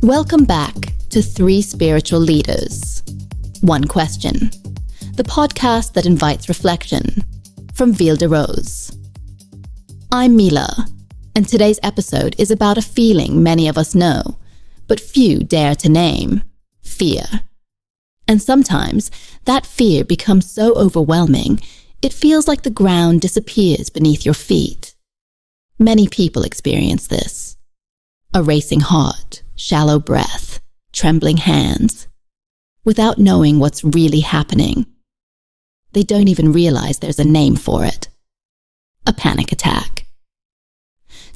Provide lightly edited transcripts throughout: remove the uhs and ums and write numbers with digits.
Welcome back to Three Spiritual Leaders. One Question, the podcast that invites reflection from Ville. I'm Mila, and today's episode is about a feeling many of us know, but few dare to name: fear. And sometimes that fear becomes so overwhelming, it feels like the ground disappears beneath your feet. Many people experience this. A racing heart, shallow breath, trembling hands, without knowing what's really happening. They don't even realize there's a name for it: a panic attack.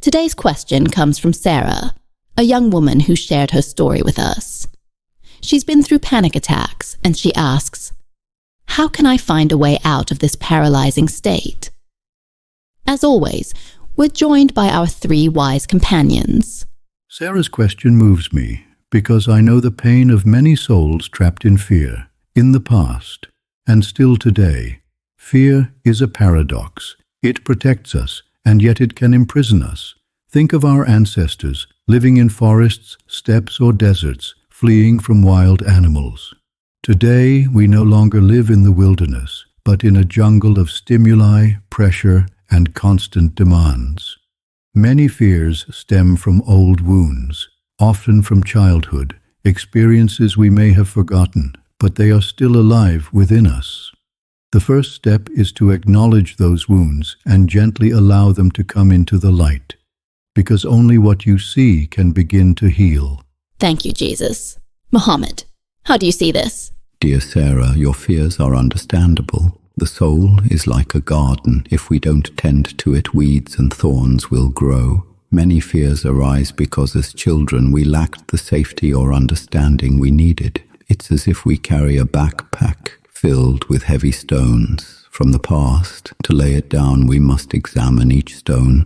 Today's question comes from Sarah, a young woman who shared her story with us. She's been through panic attacks, and she asks, "How can I find a way out of this paralyzing state?" As always, we're joined by our three wise companions. Sarah's question moves me because I know the pain of many souls trapped in fear, in the past, and still today. Fear is a paradox. It protects us, and yet it can imprison us. Think of our ancestors, living in forests, steppes, or deserts, fleeing from wild animals. Today, we no longer live in the wilderness, but in a jungle of stimuli, pressure, and constant demands. Many fears stem from old wounds, often from childhood, experiences we may have forgotten, but they are still alive within us. The first step is to acknowledge those wounds and gently allow them to come into the light, because only what you see can begin to heal. Thank you, Jesus. Mohammed, how do you see this? Dear Sarah, your fears are understandable. The soul is like a garden. If we don't tend to it, weeds and thorns will grow. Many fears arise because as children we lacked the safety or understanding we needed. It's as if we carry a backpack filled with heavy stones from the past. To lay it down, we must examine each stone,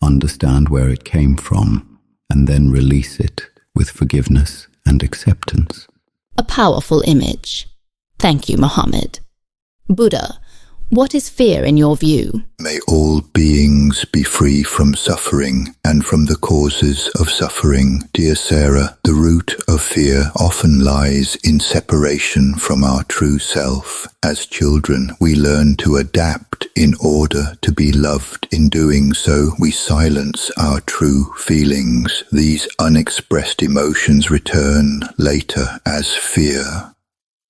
understand where it came from, and then release it with forgiveness and acceptance. A powerful image. Thank you, Mohammed. Buddha, what is fear in your view? May all beings be free from suffering and from the causes of suffering. Dear Sarah, the root of fear often lies in separation from our true self. As children, we learn to adapt in order to be loved. In doing so, we silence our true feelings. These unexpressed emotions return later as fear.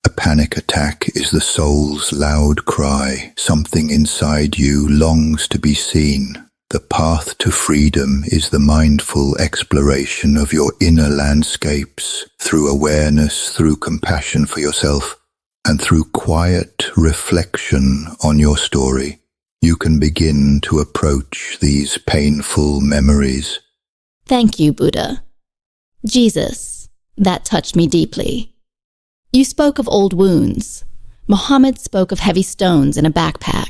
A panic attack is the soul's loud cry. Something inside you longs to be seen. The path to freedom is the mindful exploration of your inner landscapes, through awareness, through compassion for yourself, and through quiet reflection on your story. You can begin to approach these painful memories. Thank you, Buddha. Jesus, that touched me deeply. You spoke of old wounds. Mohammed spoke of heavy stones in a backpack.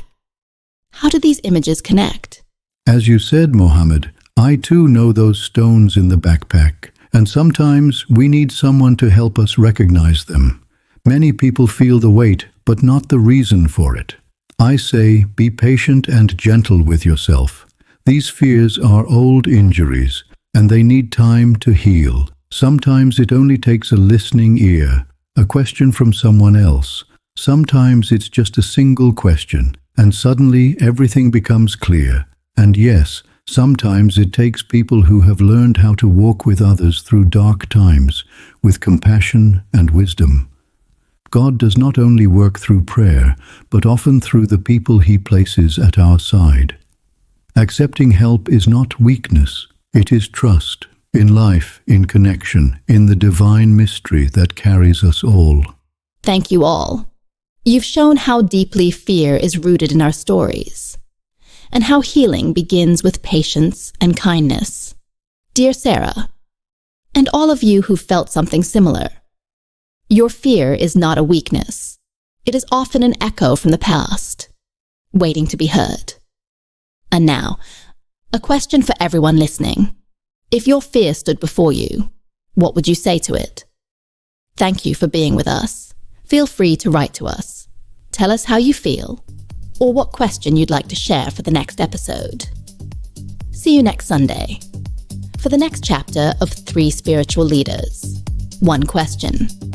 How do these images connect? As you said, Mohammed, I too know those stones in the backpack, and sometimes we need someone to help us recognize them. Many people feel the weight, but not the reason for it. I say, be patient and gentle with yourself. These fears are old injuries, and they need time to heal. Sometimes it only takes a listening ear, a question from someone else. Sometimes it's just a single question, and suddenly everything becomes clear. And yes, sometimes it takes people who have learned how to walk with others through dark times, with compassion and wisdom. God does not only work through prayer, but often through the people He places at our side. Accepting help is not weakness, it is trust. In life, in connection, in the divine mystery that carries us all. Thank you all. You've shown how deeply fear is rooted in our stories, and how healing begins with patience and kindness. Dear Sarah, and all of you who felt something similar, your fear is not a weakness. It is often an echo from the past, waiting to be heard. And now, a question for everyone listening. If your fear stood before you, what would you say to it? Thank you for being with us. Feel free to write to us. Tell us how you feel, or what question you'd like to share for the next episode. See you next Sunday for the next chapter of Three Spiritual Leaders. One question.